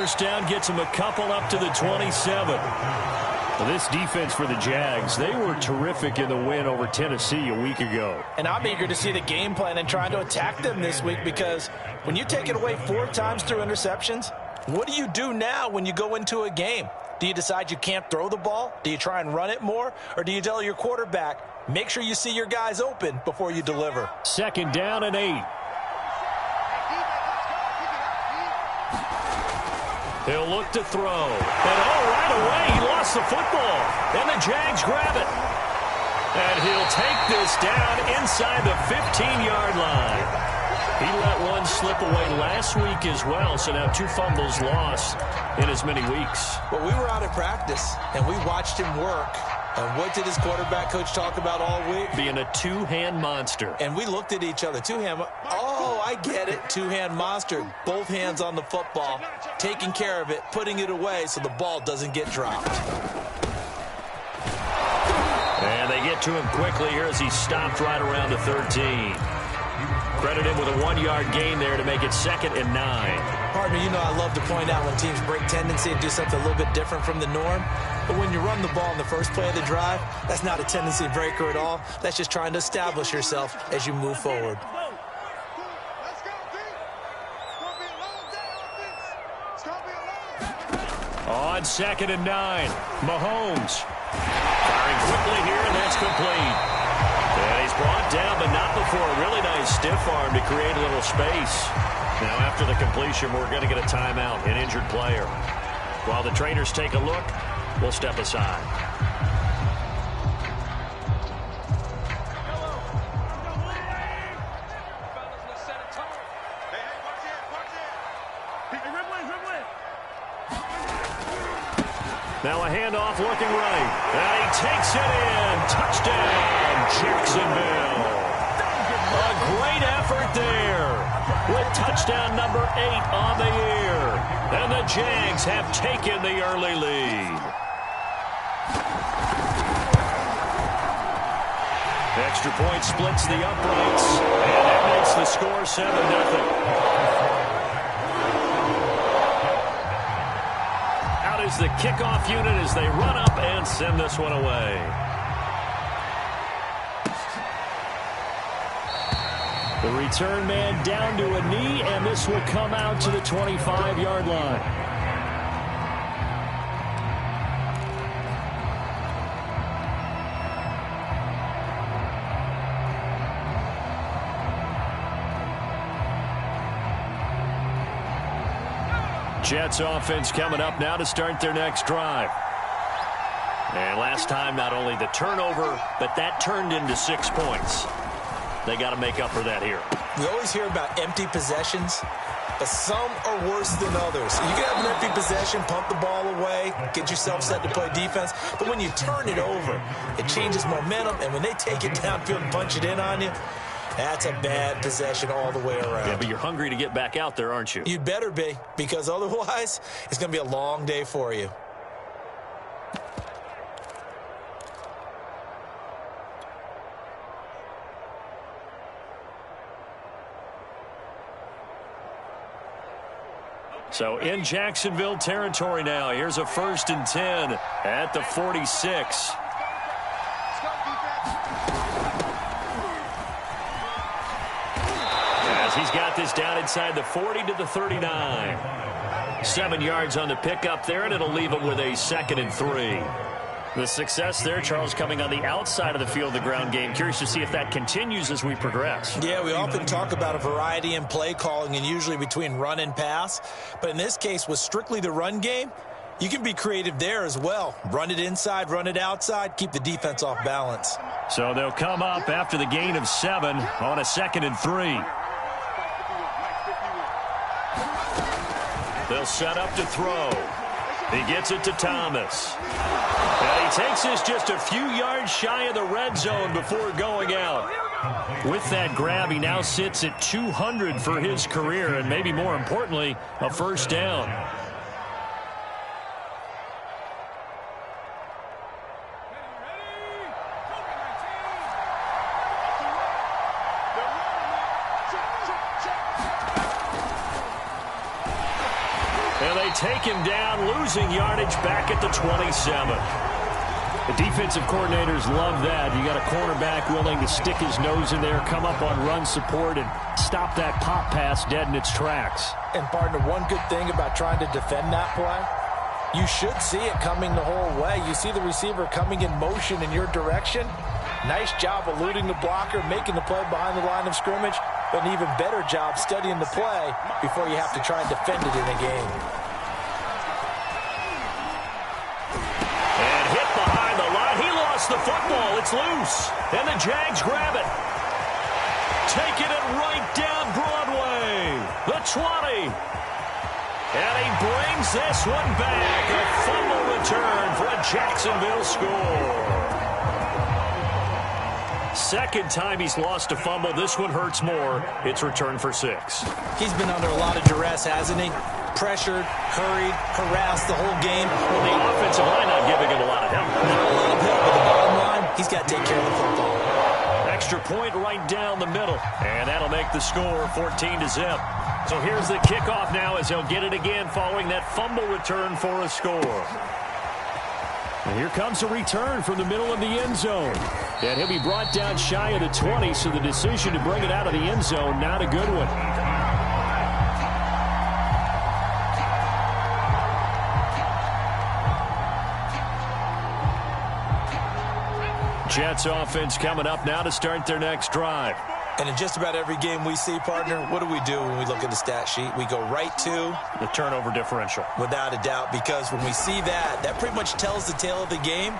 first down gets them a couple up to the 27. Well, this defense for the Jags, they were terrific in the win over Tennessee a week ago. And I'm eager to see the game plan and trying to attack them this week, because when you take it away 4 times through interceptions, what do you do now when you go into a game? Do you decide you can't throw the ball? Do you try and run it more? Or do you tell your quarterback, make sure you see your guys open before you deliver? Second down and 8. He'll look to throw. And right away, he lost the football. And the Jags grab it. And he'll take this down inside the 15-yard line. He let one slip away last week as well, so now 2 fumbles lost in as many weeks. Well, we were out at practice, and we watched him work. And what did his quarterback coach talk about all week? Being a 2-hand monster. And we looked at each other. 2-hand. Oh, I get it. 2-hand monster. Both hands on the football, taking care of it, putting it away so the ball doesn't get dropped. And they get to him quickly here as he stopped right around the 13. Credit him with a 1-yard gain there to make it 2nd and 9. Partner, you know I love to point out when teams break tendency and do something a little bit different from the norm. But when you run the ball in the first play of the drive, that's not a tendency breaker at all. That's just trying to establish yourself as you move forward. On 2nd and 9, Mahomes firing quickly here, and that's complete. And he's brought down, but not before a really nice stiff arm to create a little space. Now, after the completion, we're going to get a timeout, an injured player. While the trainers take a look, we'll step aside. Now a handoff looking right. And he takes it in. Touchdown, Jacksonville. A great effort there with touchdown number 8 on the year. And the Jags have taken the early lead. Extra point splits the uprights. And that makes the score 7-0. Is the kickoff unit as they run up and send this one away. The return man down to a knee, and this will come out to the 25-yard line. Jets offense coming up now to start their next drive. And last time, not only the turnover, but that turned into 6 points. They got to make up for that here. We always hear about empty possessions, but some are worse than others. You can have an empty possession, pump the ball away, get yourself set to play defense, but when you turn it over, it changes momentum, and when they take it downfield and punch it in on you, that's a bad possession all the way around. Yeah, but you're hungry to get back out there, aren't you? You'd better be, because otherwise, it's going to be a long day for you. So in Jacksonville territory now. Here's a 1st and 10 at the 46. He's got this down inside the 40 to the 39. 7 yards on the pickup there, and it'll leave him with a 2nd and 3. The success there, Charles, coming on the outside of the field, the ground game. Curious to see if that continues as we progress. Yeah, we often talk about a variety in play calling and usually between run and pass. But in this case, with strictly the run game, you can be creative there as well. Run it inside, run it outside, keep the defense off balance. So they'll come up after the gain of 7 on a 2nd and 3. They'll set up to throw. He gets it to Thomas. And he takes this just a few yards shy of the red zone before going out. With that grab, he now sits at 200 for his career, and maybe more importantly, a 1st down. And they they take him down, losing yardage back at the 27. The defensive coordinators love that. You got a cornerback willing to stick his nose in there, come up on run support, and stop that pop pass dead in its tracks. And, partner, one good thing about trying to defend that play, you should see it coming the whole way. You see the receiver coming in motion in your direction. Nice job eluding the blocker, making the play behind the line of scrimmage, but an even better job studying the play before you have to try and defend it in a game. And hit behind the line. He lost the football. It's loose. And the Jags grab it. Taking it right down Broadway. The 20. And he brings this one back. A fumble return for a Jacksonville score. Second time he's lost a fumble. This one hurts more. It's returned for 6. He's been under a lot of duress, hasn't he? Pressured, hurried, harassed the whole game. Well, the offensive line not giving him a lot of help. Not a lot of help, but the bottom line, he's got to take care of the football. Extra point right down the middle. And that'll make the score 14-0. So here's the kickoff now as he'll get it again following that fumble return for a score. And here comes a return from the middle of the end zone. And he'll be brought down shy of the 20, so the decision to bring it out of the end zone, not a good one. Jets offense coming up now to start their next drive. And in just about every game we see, partner, what do we do when we look at the stat sheet? We go right to the turnover differential. Without a doubt, because when we see that, that pretty much tells the tale of the game.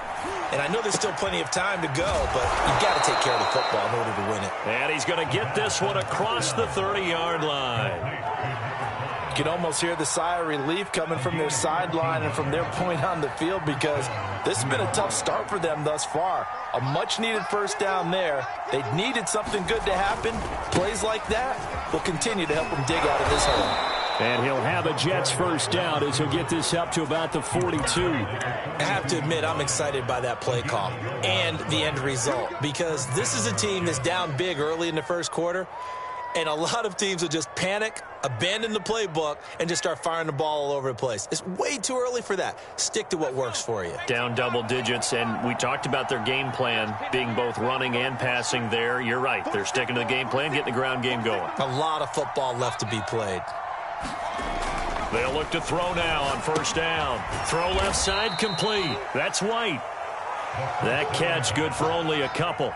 And I know there's still plenty of time to go, but you've got to take care of the football in order to win it. And he's going to get this one across the 30-yard line. You can almost hear the sigh of relief coming from their sideline and from their point on the field, because this has been a tough start for them thus far. A much-needed first down there. They needed something good to happen. Plays like that will continue to help them dig out of this hole. And he'll have a Jets first down as he'll get this up to about the 42. I have to admit, I'm excited by that play call and the end result, because this is a team that's down big early in the first quarter, and a lot of teams will just panic, abandon the playbook, and just start firing the ball all over the place. It's way too early for that. Stick to what works for you. Down double digits, and we talked about their game plan being both running and passing there. You're right. They're sticking to the game plan, getting the ground game going. A lot of football left to be played. They'll look to throw now on first down. Throw left side complete. That's White. That catch good for only a couple.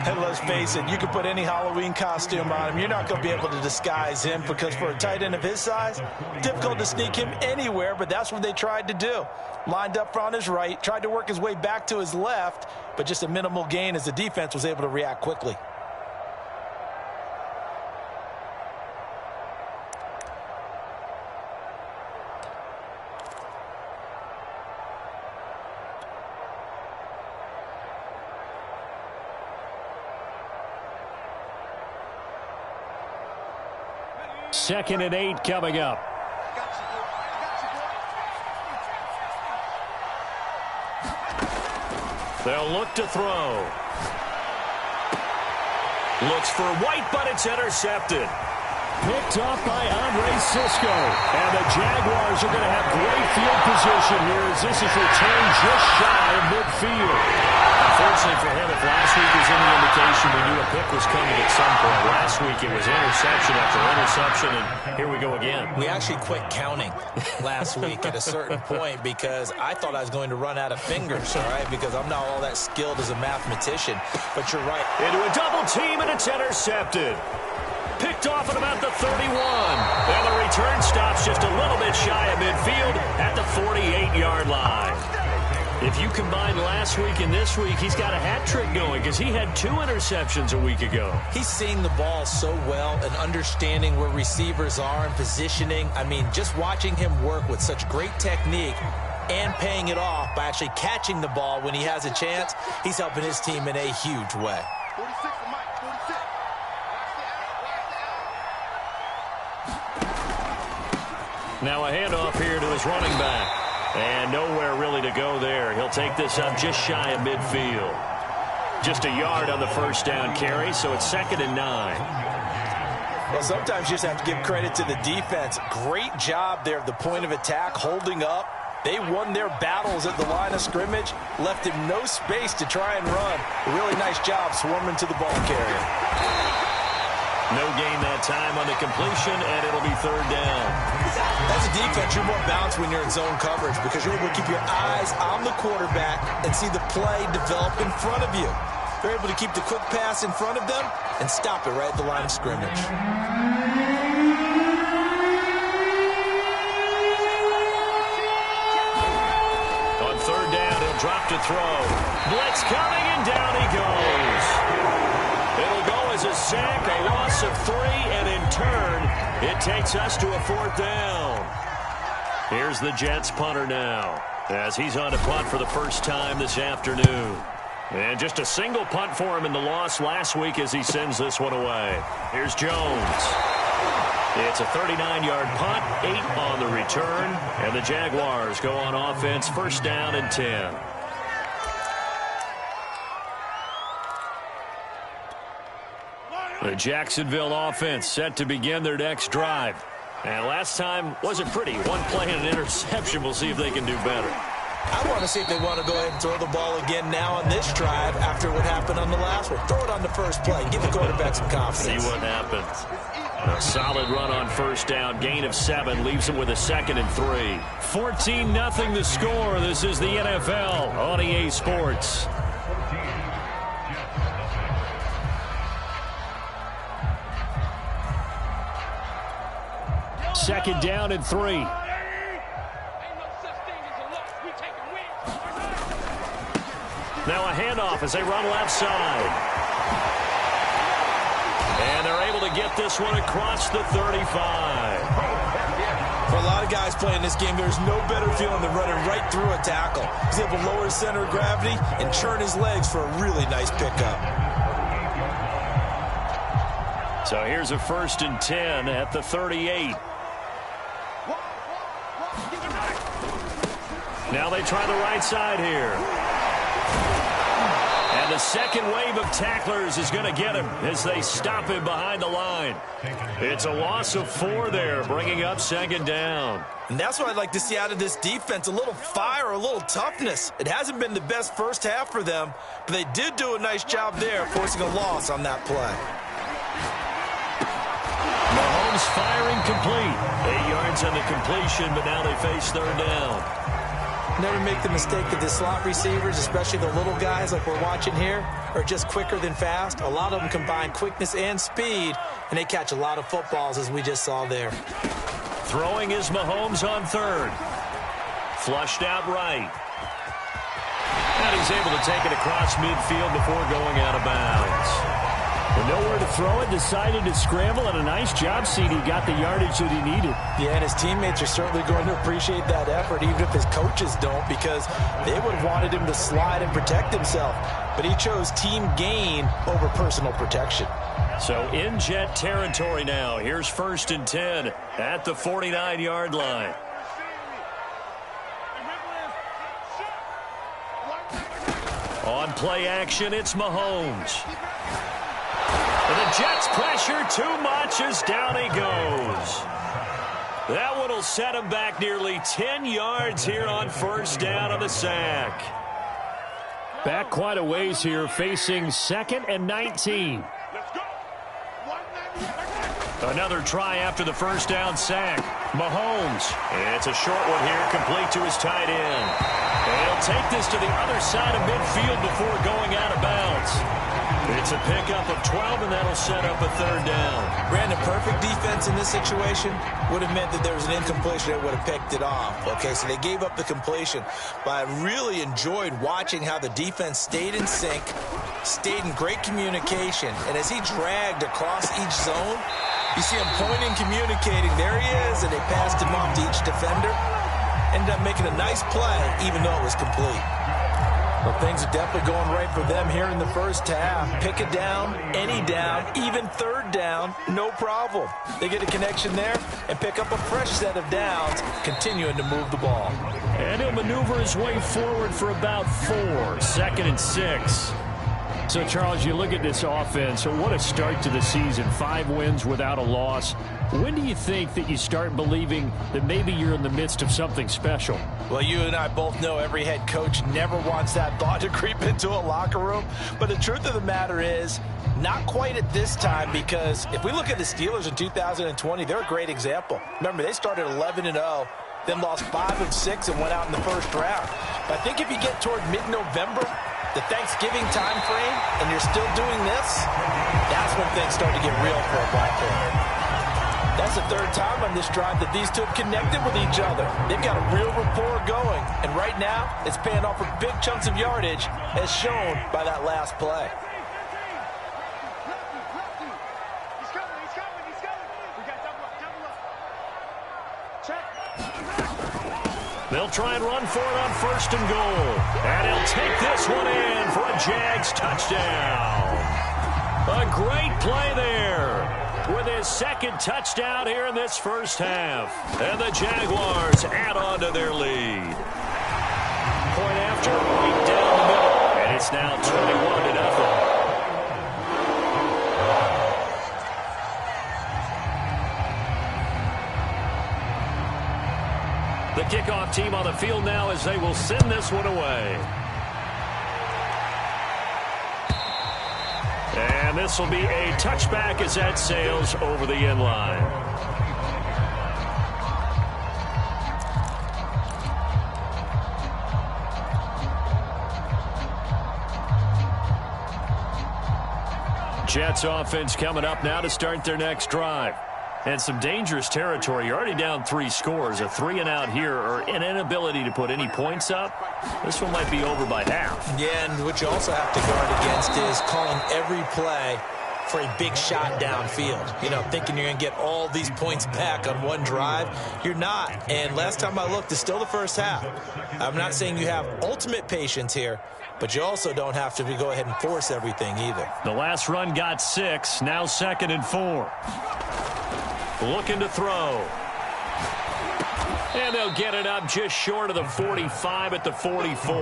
And let's face it, you can put any Halloween costume on him. You're not going to be able to disguise him, because for a tight end of his size, difficult to sneak him anywhere, but that's what they tried to do. Lined up on his right, tried to work his way back to his left, but just a minimal gain as the defense was able to react quickly. Second and 8 coming up. They'll look to throw. Looks for White, but it's intercepted. Picked off by Andre Cisco. And the Jaguars are going to have great field position here as this is returned just shy of midfield. Unfortunately for him, if last week was any indication, we knew a pick was coming at some point. Last week it was interception after interception, and here we go again. We actually quit counting last week at a certain point, because I thought I was going to run out of fingers, all right, because I'm not all that skilled as a mathematician. But you're right. Into a double team, and it's intercepted. Picked off at about the 31. And the return stops just a little bit shy of midfield at the 48-yard line. If you combine last week and this week, he's got a hat trick going, because he had 2 interceptions a week ago. He's seeing the ball so well and understanding where receivers are and positioning. I mean, just watching him work with such great technique and paying it off by actually catching the ball when he has a chance, he's helping his team in a huge way. Now a handoff here to his running back. And nowhere really to go there. He'll take this up just shy of midfield. Just a yard on the first down carry, so it's 2nd and 9. Well, sometimes you just have to give credit to the defense. Great job there at the point of attack, holding up. They won their battles at the line of scrimmage, left him no space to try and run. A really nice job swarming to the ball carrier. No gain that time on the completion, and it'll be third down. As a defense, you're more balanced when you're in zone coverage because you're able to keep your eyes on the quarterback and see the play develop in front of you. They're able to keep the quick pass in front of them and stop it right at the line of scrimmage. Third down, he'll drop to throw. Blitz coming, and down he goes. It'll go as a sack, a loss of 3, and in turn, it takes us to a fourth down. Here's the Jets punter now, as he's on to punt for the first time this afternoon. And just a single punt for him in the loss last week as he sends this one away. Here's Jones. It's a 39-yard punt, 8 on the return, and the Jaguars go on offense, first down and 10. The Jacksonville offense set to begin their next drive. And last time wasn't pretty. One play and an interception. We'll see if they can do better. I want to see if they want to go ahead and throw the ball again now on this drive after what happened on the last one. Throw it on the first play. Give the quarterback some confidence. See what happens. A solid run on first down. Gain of 7 leaves him with a 2nd and 3. 14-0 the score. This is the NFL on EA Sports. Second down and 3. Now a handoff as they run left side. And they're able to get this one across the 35. For a lot of guys playing this game, there's no better feeling than running right through a tackle. He's able to lower his center of gravity and churn his legs for a really nice pickup. So here's a 1st and 10 at the 38. Now they try the right side here. And the second wave of tacklers is going to get him as they stop him behind the line. It's a loss of 4 there, bringing up 2nd down. And that's what I'd like to see out of this defense, a little fire, a little toughness. It hasn't been the best first half for them, but they did do a nice job there, forcing a loss on that play. Mahomes firing complete. 8 yards on the completion, but now they face third down. Never make the mistake that the slot receivers, especially the little guys like we're watching here, are just quicker than fast. A lot of them combine quickness and speed, and they catch a lot of footballs, as we just saw there. Throwing is Mahomes on third. Flushed out right. And he's able to take it across midfield before going out of bounds. With nowhere to throw it, decided to scramble, and a nice job, CD. Got the yardage that he needed. Yeah, and his teammates are certainly going to appreciate that effort, even if his coaches don't, because they would have wanted him to slide and protect himself. But he chose team gain over personal protection. So in Jet territory now. Here's 1st and 10 at the 49-yard line. On play action, it's Mahomes. And the Jets pressure too much as down he goes. That one will set him back nearly 10 yards here on first down on the sack. Back quite a ways here, facing 2nd and 19. Another try after the first down sack. Mahomes. It's a short one here, complete to his tight end. And he'll take this to the other side of midfield before going out of bounds. It's a pickup of 12, and that'll set up a third down. Brandon, perfect defense in this situation would have meant that there was an incompletion that would have picked it off. Okay, so they gave up the completion. But I really enjoyed watching how the defense stayed in sync, stayed in great communication. And as he dragged across each zone, you see him pointing, communicating. There he is, and they passed him off to each defender. Ended up making a nice play, even though it was complete. Well, things are definitely going right for them here in the first half. Pick a down, any down, even third down, no problem. They get a connection there and pick up a fresh set of downs, continuing to move the ball. And he'll maneuver his way forward for about 4. 2nd and 6. So, Charles, you look at this offense, so what a start to the season. 5 wins without a loss. When do you think that you start believing that maybe you're in the midst of something special? Well, you and I both know every head coach never wants that thought to creep into a locker room. But the truth of the matter is, not quite at this time, because if we look at the Steelers in 2020, they're a great example. Remember, they started 11-0. Then lost 5 of 6 and went out in the first round. But I think if you get toward mid-November, the Thanksgiving time frame, and you're still doing this, that's when things start to get real for a ball player. That's the 3rd time on this drive that these two have connected with each other. They've got a real rapport going, and right now, it's paying off with big chunks of yardage, as shown by that last play. They'll try and run for it on 1st and goal. And he'll take this one in for a Jags touchdown. A great play there with his 2nd touchdown here in this first half. And the Jaguars add on to their lead. Point after, right down the middle. And it's now 21-0. The kickoff team on the field now as they will send this one away. And this will be a touchback as that sails over the end line. Jets offense coming up now to start their next drive. And some dangerous territory. You're already down 3 scores. A 3-and-out here, or an inability to put any points up. This one might be over by half. Yeah, and what you also have to guard against is calling every play for a big shot downfield. You know, thinking you're going to get all these points back on one drive. You're not. And last time I looked, it's still the first half. I'm not saying you have ultimate patience here, but you also don't have to go ahead and force everything either. The last run got 6. Now 2nd and 4. Looking to throw. And they'll get it up just short of the 45 at the 44.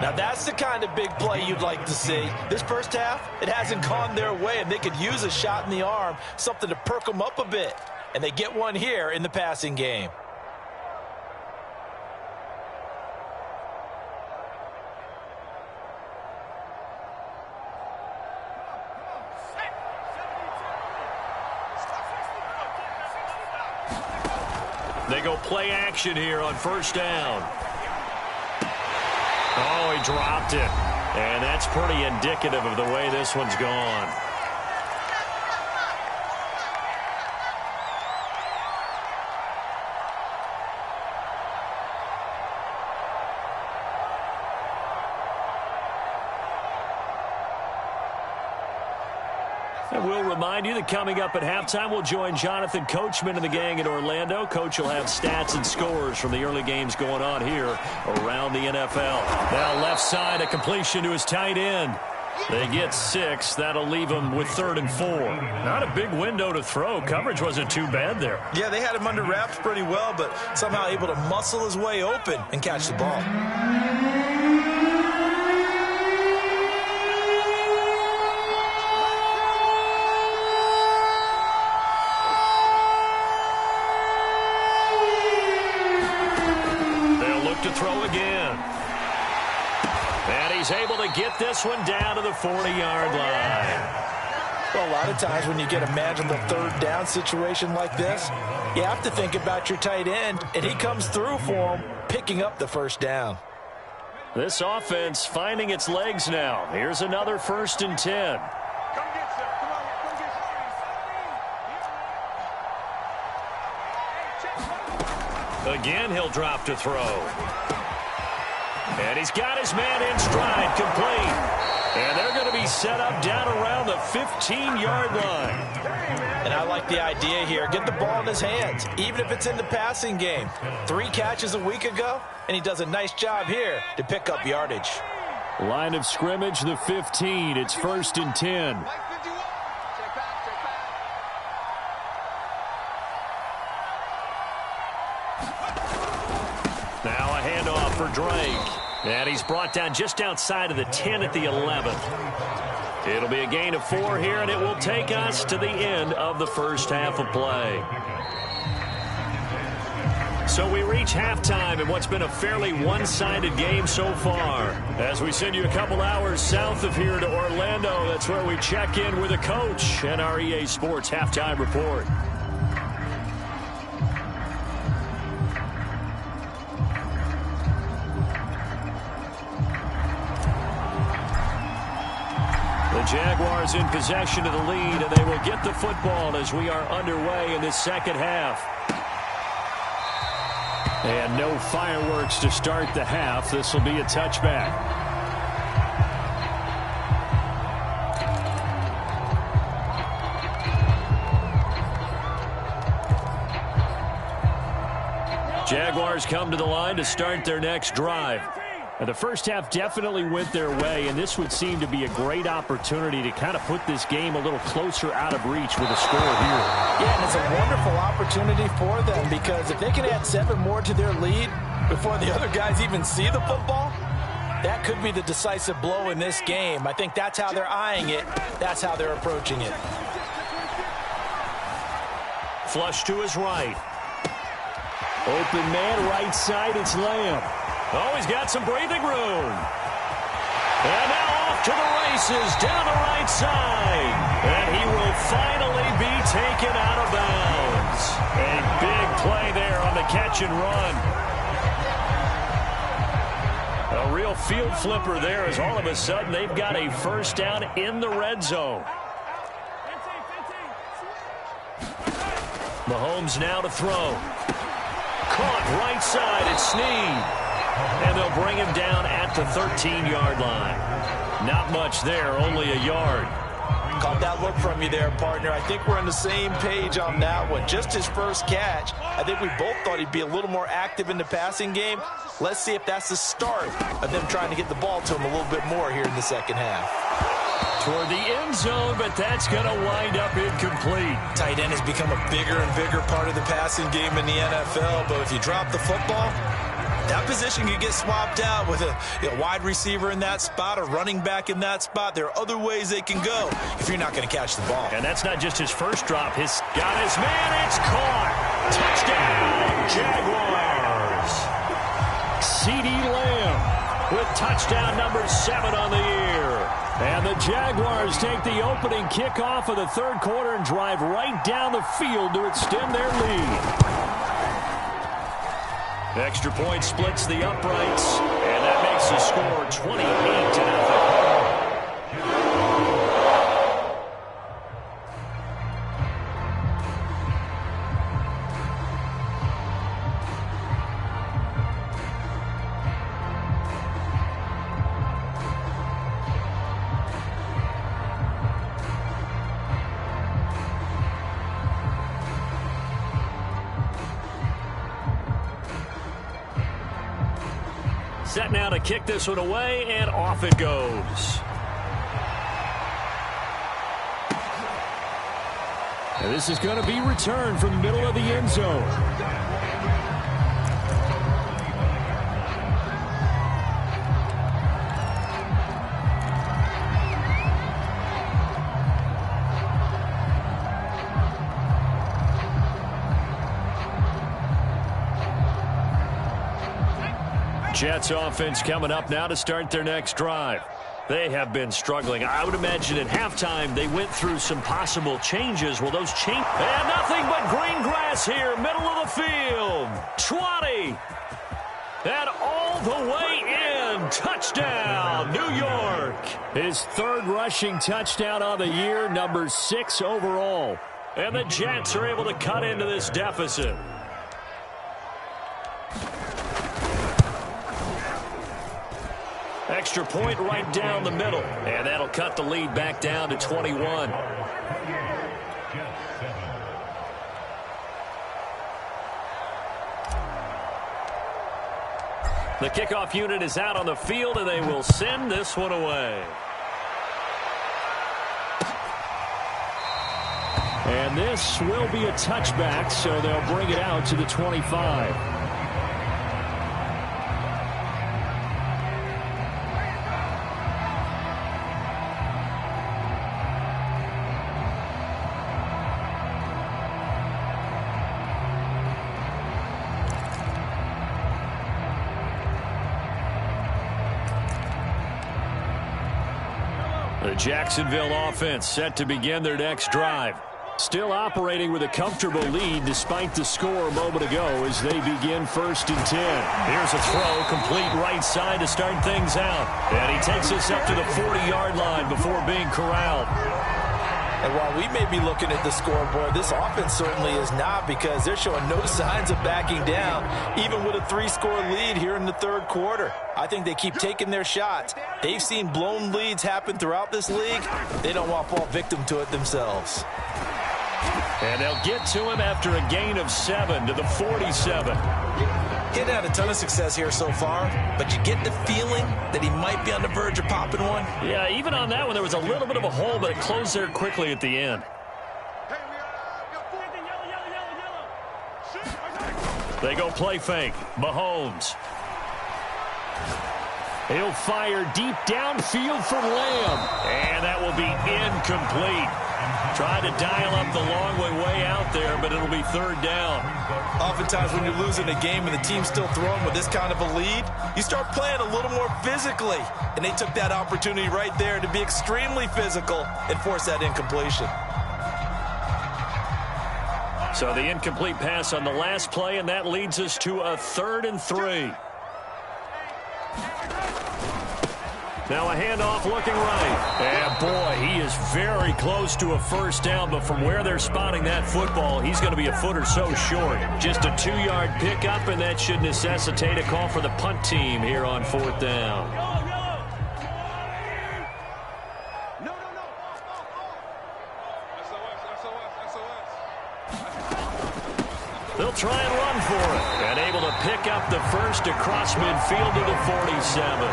Now that's the kind of big play you'd like to see. This first half, it hasn't gone their way, and they could use a shot in the arm, something to perk them up a bit. And they get one here in the passing game. They go play action here on 1st down. Oh, he dropped it. And that's pretty indicative of the way this one's gone. And we'll remind you that coming up at halftime, we'll join Jonathan Coachman and the gang in Orlando. Coach will have stats and scores from the early games going on here around the NFL. Now left side, a completion to his tight end. They get 6. That'll leave him with 3rd and 4. Not a big window to throw. Coverage wasn't too bad there. Yeah, they had him under wraps pretty well, but somehow able to muscle his way open and catch the ball. To throw again. And he's able to get this one down to the 40-yard line. Well, a lot of times when you get a manageable 3rd down situation like this, you have to think about your tight end, and he comes through for him, picking up the 1st down. This offense finding its legs now. Here's another 1st and 10. Again, he'll drop to throw. And he's got his man in stride, complete. And they're going to be set up down around the 15-yard line. And I like the idea here. Get the ball in his hands, even if it's in the passing game. 3 catches a week ago, and he does a nice job here to pick up yardage. Line of scrimmage, the 15. It's 1st and 10. Now a handoff for Drake. And he's brought down just outside of the 10 at the 11th. It'll be a gain of 4 here, and it will take us to the end of the first half of play. So we reach halftime in what's been a fairly one-sided game so far. As we send you a couple hours south of here to Orlando, that's where we check in with a coach and our EA Sports Halftime Report. The Jaguars in possession of the lead, and they will get the football as we are underway in this second half. And no fireworks to start the half. This will be a touchback. Jaguars come to the line to start their next drive. And the first half definitely went their way, and this would seem to be a great opportunity to kind of put this game a little closer out of reach with a score here. Yeah, and it's a wonderful opportunity for them because if they can add 7 more to their lead before the other guys even see the football, that could be the decisive blow in this game. I think that's how they're eyeing it. That's how they're approaching it. Flush to his right. Open man, right side, it's Lamb. Oh, he's got some breathing room. And now off to the races down the right side. And he will finally be taken out of bounds. A big play there on the catch and run. A real field flipper there as all of a sudden they've got a first down in the red zone. Mahomes now to throw. Caught right side, it's Snead. And they'll bring him down at the 13-yard line. Not much there, only a yard. Caught that look from you there, partner. I think we're on the same page on that one. Just his first catch. I think we both thought he'd be a little more active in the passing game. Let's see if that's the start of them trying to get the ball to him a little bit more here in the second half. Toward the end zone, but that's going to wind up incomplete. Tight end has become a bigger and bigger part of the passing game in the NFL, but if you drop the football, that position can get swapped out with a wide receiver in that spot, a running back in that spot. There are other ways they can go if you're not going to catch the ball. And that's not just his first drop. He's got his man. It's caught. Touchdown, Jaguars. CeeDee Lamb with touchdown number 7 on the year. And the Jaguars take the opening kickoff of the third quarter and drive right down the field to extend their lead. Extra point splits the uprights, and that makes the score 28-0. Set now to kick this one away, and off it goes. And this is going to be returned from the middle of the end zone. Jets offense coming up now to start their next drive. They have been struggling. I would imagine at halftime they went through some possible changes. Well, those change and nothing but green grass here, middle of the field. 20. And all the way in. Touchdown, New York. His third rushing touchdown on the year, number 6 overall. And the Jets are able to cut into this deficit. Extra point right down the middle. And that'll cut the lead back down to 21. The kickoff unit is out on the field, and they will send this one away. And this will be a touchback, so they'll bring it out to the 25. The Jacksonville offense set to begin their next drive. Still operating with a comfortable lead despite the score a moment ago as they begin 1st and 10. Here's a throw, complete right side to start things out. And he takes us up to the 40-yard line before being corralled. And while we may be looking at the scoreboard, this offense certainly is not, because they're showing no signs of backing down, even with a 3-score lead here in the 3rd quarter. I think they keep taking their shots. They've seen blown leads happen throughout this league. They don't want to fall victim to it themselves. And they'll get to him after a gain of 7 to the 47. He hasn't had a ton of success here so far, but you get the feeling that he might be on the verge of popping one. Yeah, even on that one, there was a little bit of a hole, but it closed there quickly at the end. They go play fake. Mahomes. He'll fire deep downfield for Lamb. And that will be incomplete. Tried to dial up the long way out there, but it'll be 3rd down. Oftentimes when you're losing a game and the team's still throwing with this kind of a lead, you start playing a little more physically. And they took that opportunity right there to be extremely physical and force that incompletion. So the incomplete pass on the last play, and that leads us to a 3rd and 3. Now a handoff looking right. And boy, he is very close to a 1st down, but from where they're spotting that football, he's going to be a foot or so short. Just a 2-yard pickup, and that should necessitate a call for the punt team here on 4th down. They'll try and run for it. And able to pick up the first across midfield to the 47.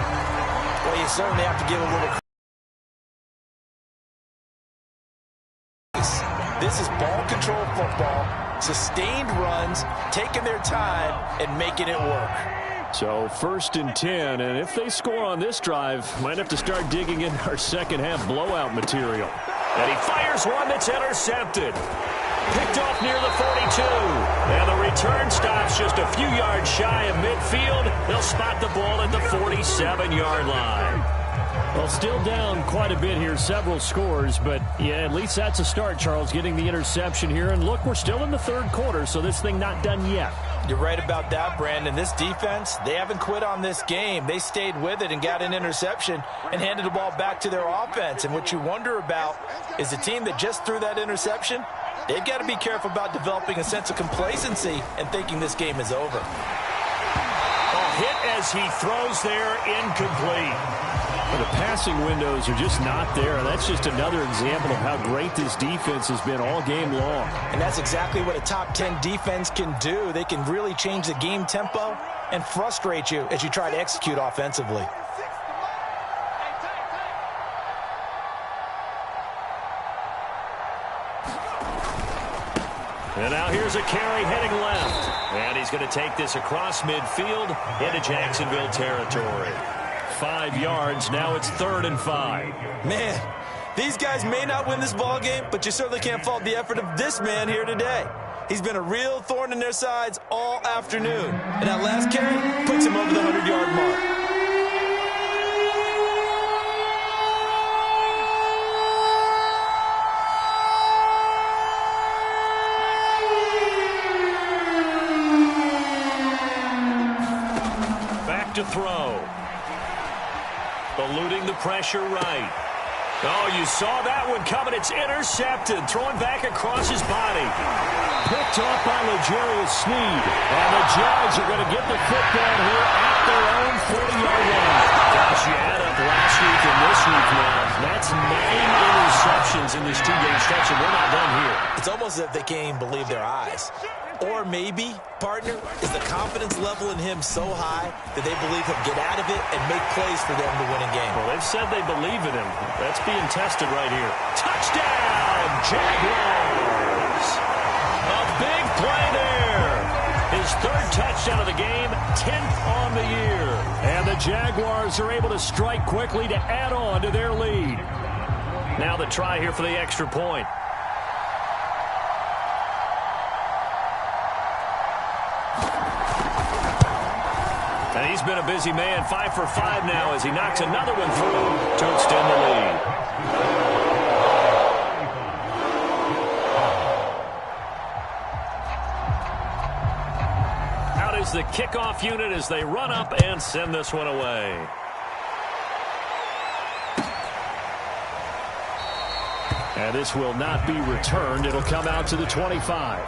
Well, you certainly have to give a little. This is ball control football, sustained runs, taking their time and making it work. So 1st and 10, and if they score on this drive, might have to start digging in our second half blowout material. And he fires one that's intercepted. Picked off near the 42. And the return stops just a few yards shy of midfield. They'll spot the ball at the 47-yard line. Well, still down quite a bit here, several scores, but yeah, at least that's a start, Charles, getting the interception here. And look, we're still in the 3rd quarter, so this thing not done yet. You're right about that, Brandon. This defense, they haven't quit on this game. They stayed with it and got an interception and handed the ball back to their offense. And what you wonder about is the team that just threw that interception, they've got to be careful about developing a sense of complacency and thinking this game is over. A hit as he throws there, incomplete. The passing windows are just not there. That's just another example of how great this defense has been all game long. And that's exactly what a top 10 defense can do. They can really change the game tempo and frustrate you as you try to execute offensively. And now here's a carry heading left. And he's going to take this across midfield into Jacksonville territory. 5 yards. Now it's 3rd and 5. Man, these guys may not win this ball game, but you certainly can't fault the effort of this man here today. He's been a real thorn in their sides all afternoon. And that last carry puts him over the 100-yard mark. To throw. Eluding the pressure right. Oh, you saw that one coming. It's intercepted. Thrown back across his body. Picked off by L'Jarius Sneed. And the Jags are going to get the football here at their own 40-yard line. Gosh, you add up last week and this week now. That's 9 interceptions in this 2-game stretch, and we're not done here. It's almost as if they can't even believe their eyes. Or maybe, partner, is the confidence level in him so high that they believe he'll get out of it and make plays for them to win a game. Well, they've said they believe in him. That's being tested right here. Touchdown, Jaguars! A big play there. His 3rd touchdown of the game, 10th on the year. And the Jaguars are able to strike quickly to add on to their lead. Now the try here for the extra point. And he's been a busy man, 5 for 5 now as he knocks another one through to extend the lead. Out is the kickoff unit as they run up and send this one away. And this will not be returned. It'll come out to the 25.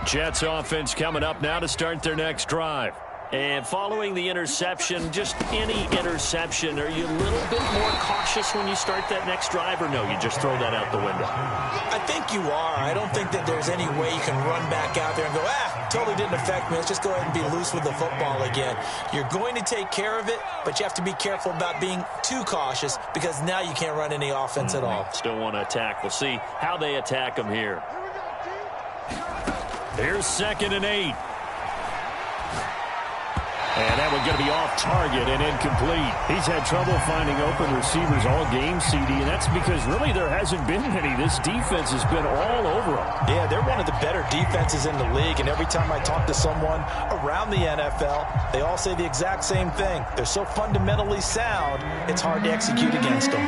Jets offense coming up now to start their next drive. And following the interception, just any interception, are you a little bit more cautious when you start that next drive, or no, you just throw that out the window? I think you are. I don't think that there's any way you can run back out there and go, totally didn't affect me. Let's just go ahead and be loose with the football again. You're going to take care of it, but you have to be careful about being too cautious because now you can't run any offense at all. Still want to attack. We'll see how they attack them here. Here's 2nd and 8. And that one's going to be off target and incomplete. He's had trouble finding open receivers all game, CD, and that's because really there hasn't been any. This defense has been all over them. Yeah, they're one of the better defenses in the league, and every time I talk to someone around the NFL, they all say the exact same thing. They're so fundamentally sound, it's hard to execute against them.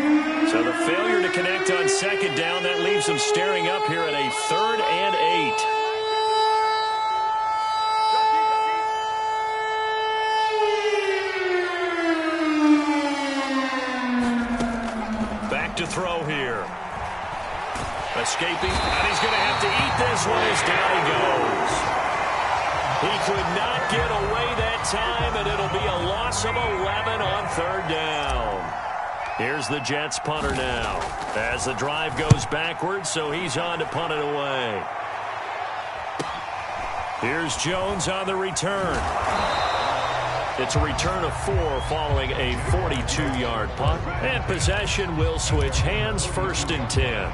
So the failure to connect on 2nd down, that leaves them staring up here at a 3rd and 8. To throw here. Escaping, and he's going to have to eat this one as down he goes. He could not get away that time, and it'll be a loss of 11 on 3rd down. Here's the Jets punter now as the drive goes backwards, so he's on to punt it away. Here's Jones on the return. It's a return of 4 following a 42-yard punt. And possession will switch hands, 1st and 10.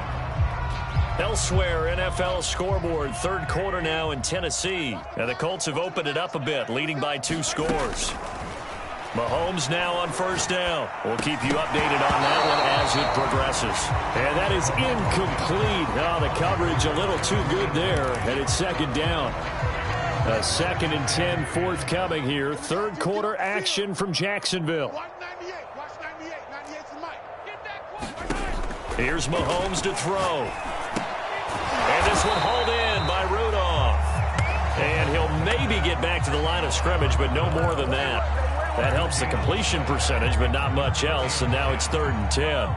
Elsewhere, NFL scoreboard, 3rd quarter now in Tennessee. And the Colts have opened it up a bit, leading by 2 scores. Mahomes now on 1st down. We'll keep you updated on that one as it progresses. And that is incomplete. Now the coverage a little too good there, and it's 2nd down. A 2nd and 10 forthcoming here. 3rd quarter action from Jacksonville. Here's Mahomes to throw. And this one hauled in by Rudolph. And he'll maybe get back to the line of scrimmage, but no more than that. That helps the completion percentage, but not much else. And now it's 3rd and 10.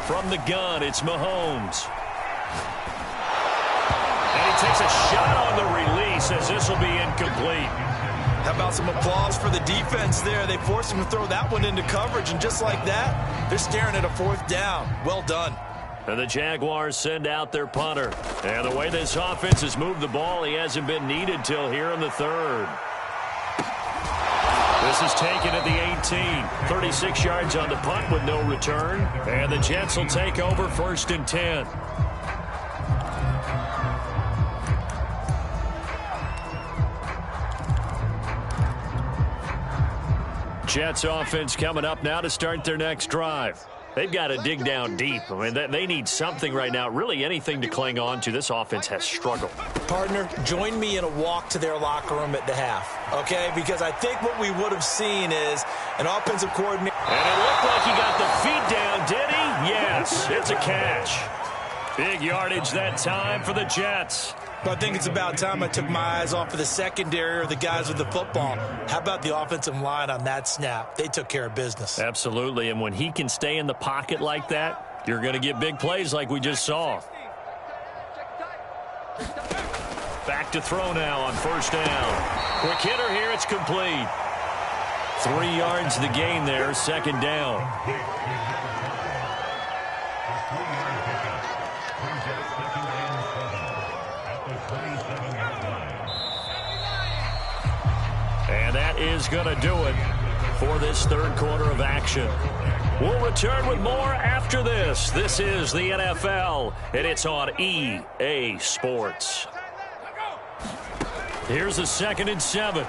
From the gun, it's Mahomes. And he takes a shot on the release as this will be incomplete. How about some applause for the defense there? They forced him to throw that one into coverage, and just like that, they're staring at a 4th down. Well done. And the Jaguars send out their punter. And the way this offense has moved the ball, he hasn't been needed till here in the 3rd. This is taken at the 18. 36 yards on the punt with no return. And the Jets will take over 1st and 10. Jets offense coming up now to start their next drive. They've got to dig down deep. I mean, they need something right now, really anything to cling on to. This offense has struggled. Partner, join me in a walk to their locker room at the half, okay? Because I think what we would have seen is an offensive coordinator. And it looked like he got the feet down, did he? Yes, it's a catch. Big yardage that time for the Jets. But I think it's about time I took my eyes off of the secondary or the guys with the football. How about the offensive line on that snap? They took care of business. Absolutely, and when he can stay in the pocket like that, you're going to get big plays like we just saw. Back to throw now on 1st down. Quick hitter here, it's complete. 3 yards the gain there, 2nd down. And that is going to do it for this 3rd quarter of action. We'll return with more after this. This is the NFL, and it's on EA Sports. Here's the 2nd and 7.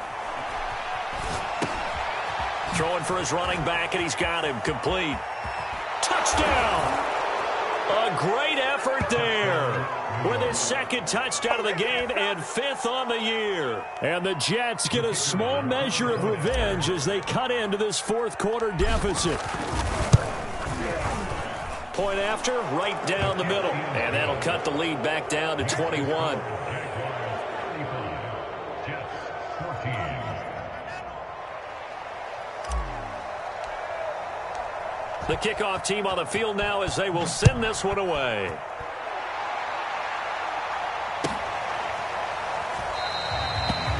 Throwing for his running back, and he's got him complete. Touchdown! A great effort there with his second touchdown of the game and 5th on the year. And the Jets get a small measure of revenge as they cut into this 4th quarter deficit. Point after, right down the middle. And that'll cut the lead back down to 21. The kickoff team on the field now as they will send this one away.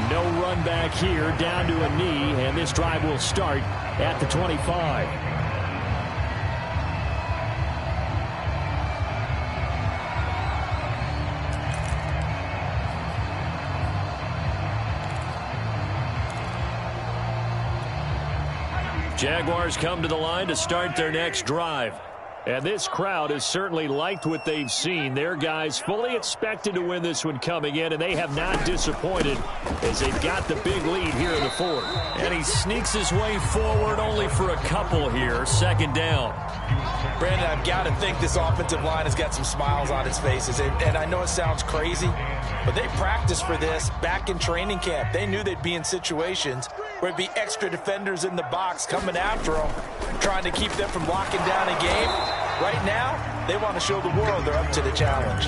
No run back here, down to a knee, and this drive will start at the 25. Jaguars come to the line to start their next drive. And this crowd has certainly liked what they've seen. Their guys fully expected to win this one coming in, and they have not disappointed as they've got the big lead here in the 4th. And he sneaks his way forward only for a couple here. 2nd down. Brandon, I've got to think this offensive line has got some smiles on its faces. And I know it sounds crazy, but they practiced for this back in training camp. They knew they'd be in situations where it'd be extra defenders in the box coming after them, trying to keep them from locking down a game. Right now, they want to show the world they're up to the challenge.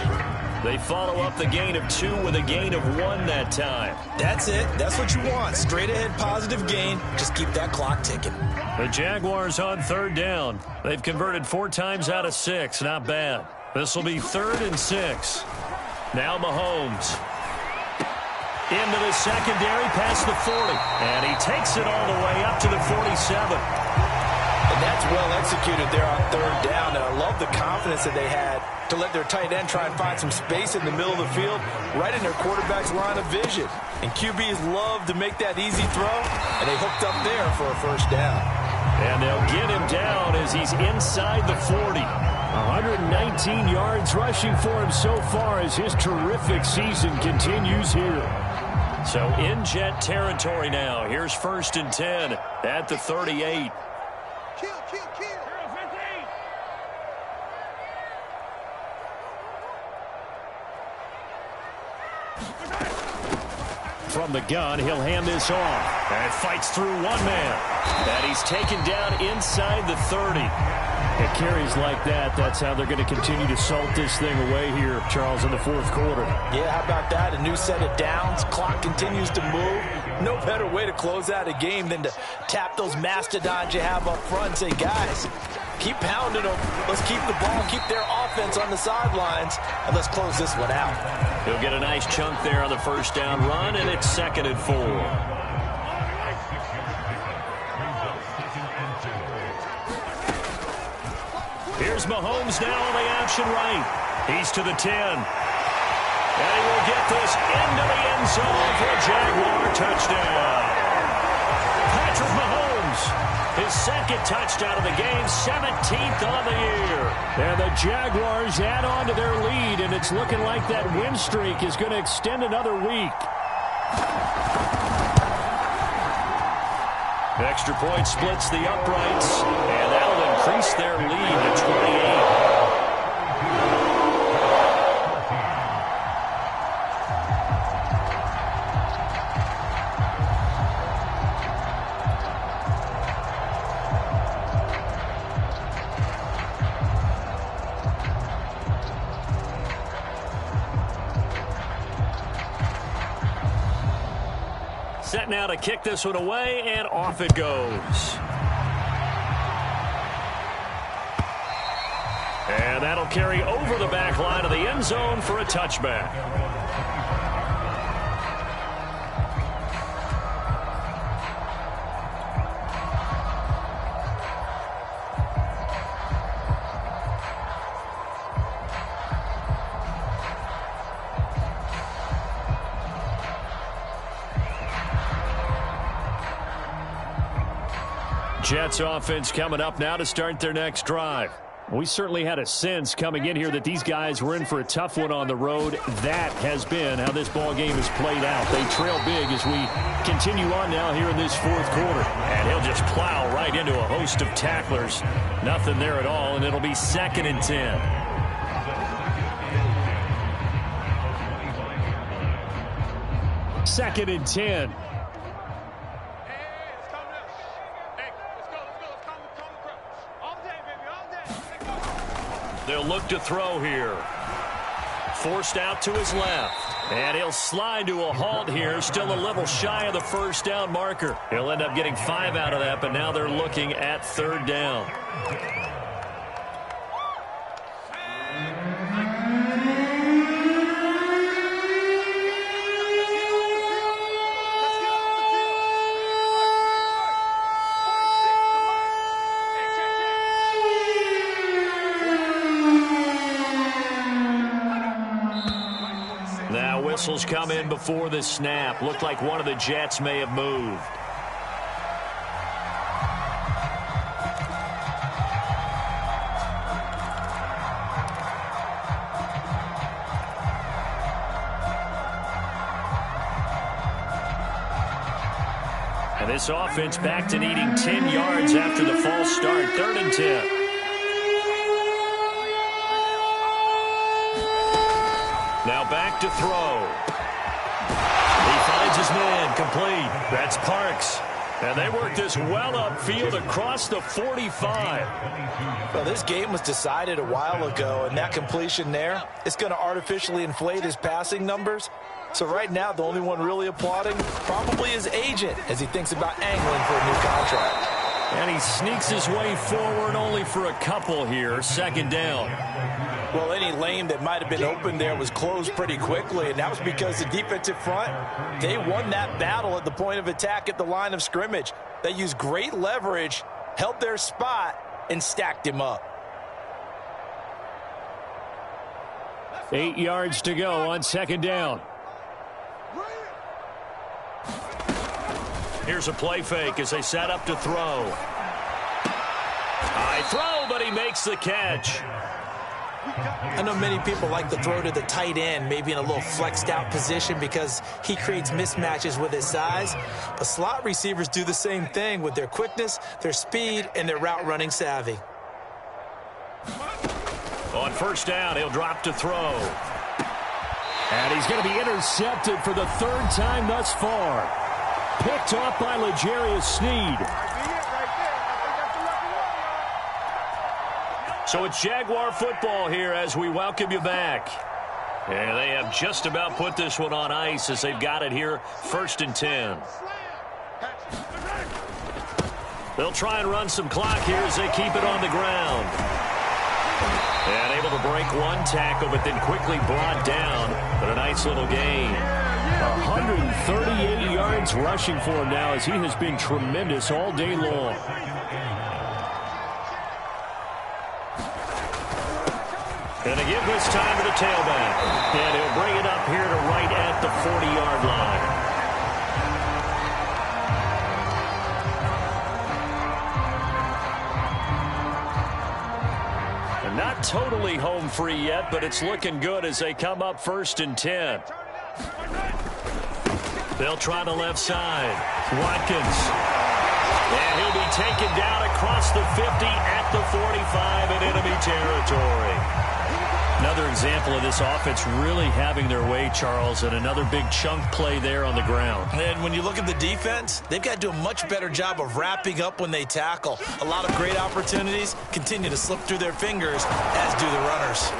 They follow up the gain of 2 with a gain of 1 that time. That's it. That's what you want. Straight ahead positive gain. Just keep that clock ticking. The Jaguars on 3rd down. They've converted 4 times out of 6. Not bad. This will be 3rd and 6. Now Mahomes. Into the secondary past the 40. And he takes it all the way up to the 47. And that's well executed there on 3rd down. And I love the confidence that they had to let their tight end try and find some space in the middle of the field, right in their quarterback's line of vision. And QBs love to make that easy throw, and they hooked up there for a 1st down. And they'll get him down as he's inside the 40. 119 yards rushing for him so far as his terrific season continues here. So in Jet territory now. Here's 1st and 10 at the 38. From the gun, he'll hand this off. And fights through 1 man. And he's taken down inside the 30. It carries like that. That's how they're going to continue to salt this thing away here, Charles, in the 4th quarter. Yeah, how about that? A new set of downs. Clock continues to move. No better way to close out a game than to tap those mastodons you have up front and say, guys, keep pounding them. Let's keep the ball, keep their offense on the sidelines, and let's close this one out. He'll get a nice chunk there on the 1st down run, and it's 2nd and 4. Here's Mahomes now on the option right. He's to the 10. And he will get this into the end zone for a Jaguar touchdown. Patrick Mahomes, his 2nd touchdown of the game, 17th on the year. And the Jaguars add on to their lead, and it's looking like that win streak is going to extend another week. Extra point splits the uprights, and that'll increase their lead to 28. Set now to kick this one away, and off it goes. And that'll carry over the back line of the end zone for a touchback. Jets offense coming up now to start their next drive. We certainly had a sense coming in here that these guys were in for a tough one on the road. That has been how this ball game has played out. They trail big as we continue on now here in this fourth quarter. And he'll just plow right into a host of tacklers. Nothing there at all, and it'll be 2nd and 10. Second and 10. They'll look to throw here. Forced out to his left. And he'll slide to a halt here. Still a little shy of the first down marker. He'll end up getting 5 out of that, but now they're looking at 3rd down. Whistles come in before the snap. Looked like one of the Jets may have moved. And this offense back to needing 10 yards after the false start. 3rd and 10. Now back to throw. He finds his man, complete. That's Parks. And they work this well upfield across the 45. Well, this game was decided a while ago, and that completion there, it's going to artificially inflate his passing numbers. So right now, the only one really applauding probably his agent as he thinks about angling for a new contract. And he sneaks his way forward only for a couple here. 2nd down. Well, any lane that might have been open there was closed pretty quickly, and that was because the defensive front, they won that battle at the point of attack at the line of scrimmage. They used great leverage, held their spot, and stacked him up. 8 yards to go on 2nd down. Here's a play fake as they set up to throw. High throw, but he makes the catch. I know many people like to throw to the tight end, maybe in a little flexed out position because he creates mismatches with his size. But slot receivers do the same thing with their quickness, their speed, and their route running savvy. On 1st down, he'll drop to throw. And he's going to be intercepted for the 3rd time thus far. Picked off by L'Jarius Sneed. So it's Jaguar football here as we welcome you back. And they have just about put this one on ice as they've got it here, 1st and 10. They'll try and run some clock here as they keep it on the ground. And able to break one tackle, but then quickly brought down. But a nice little gain. 138 yards rushing for him now as he has been tremendous all day long. And they give this time to the tailback. And he'll bring it up here to right at the 40-yard line. And not totally home free yet, but it's looking good as they come up 1st and 10. They'll try the left side. Watkins. And he'll be taken down across the 50 at the 45 in enemy territory. Another example of this offense really having their way, Charles, and another big chunk play there on the ground. And when you look at the defense, they've got to do a much better job of wrapping up when they tackle. A lot of great opportunities continue to slip through their fingers, as do the runners.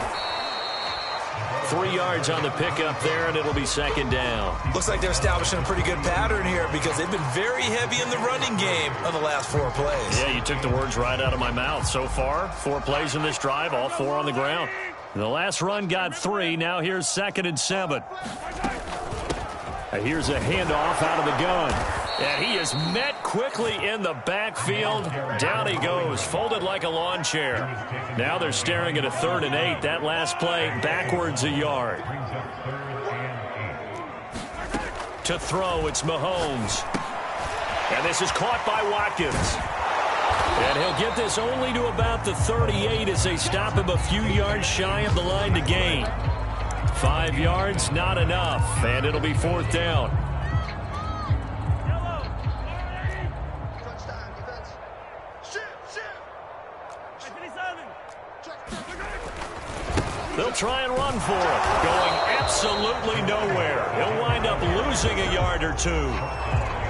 3 yards on the pickup there, and it'll be 2nd down. Looks like they're establishing a pretty good pattern here because they've been very heavy in the running game on the last 4 plays. Yeah, you took the words right out of my mouth. So far, 4 plays in this drive, all 4 on the ground. The last run got 3. Now here's 2nd and 7. And here's a handoff out of the gun. And he is met quickly in the backfield. Down he goes, folded like a lawn chair. Now they're staring at a 3rd and 8. That last play, backwards a yard. To throw, it's Mahomes. And this is caught by Watkins. And he'll get this only to about the 38 as they stop him a few yards shy of the line to gain. 5 yards, not enough, and it'll be 4th down. They'll try and run for it, going absolutely nowhere. He'll wind up losing a yard or two.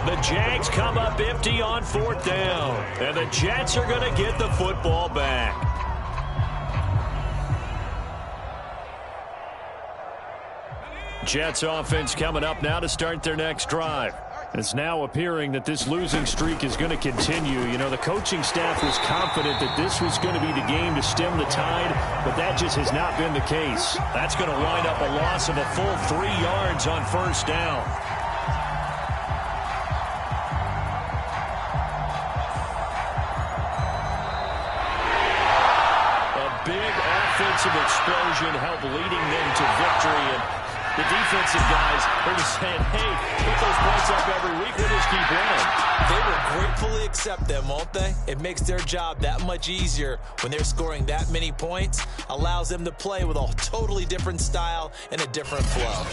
The Jags come up empty on 4th down, and the Jets are going to get the football back. Jets offense coming up now to start their next drive. It's now appearing that this losing streak is going to continue. You know, the coaching staff was confident that this was going to be the game to stem the tide, but that just has not been the case. That's going to wind up a loss of a full 3 yards on 1st down. A big offensive explosion helped leading them to victory, and the defensive guys are just saying, hey, put those points up every week. We'll just keep winning. They will gratefully accept them, won't they? It makes their job that much easier when they're scoring that many points. Allows them to play with a totally different style and a different flow.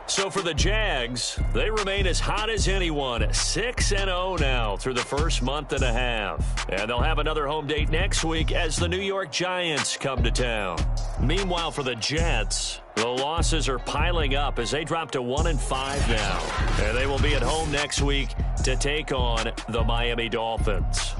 So for the Jags, they remain as hot as anyone, 6-0 now through the first month and a half. And they'll have another home date next week as the New York Giants come to town. Meanwhile, for the Jets, the losses are piling up as they drop to 1-5 now. And they will be at home next week to take on the Miami Dolphins.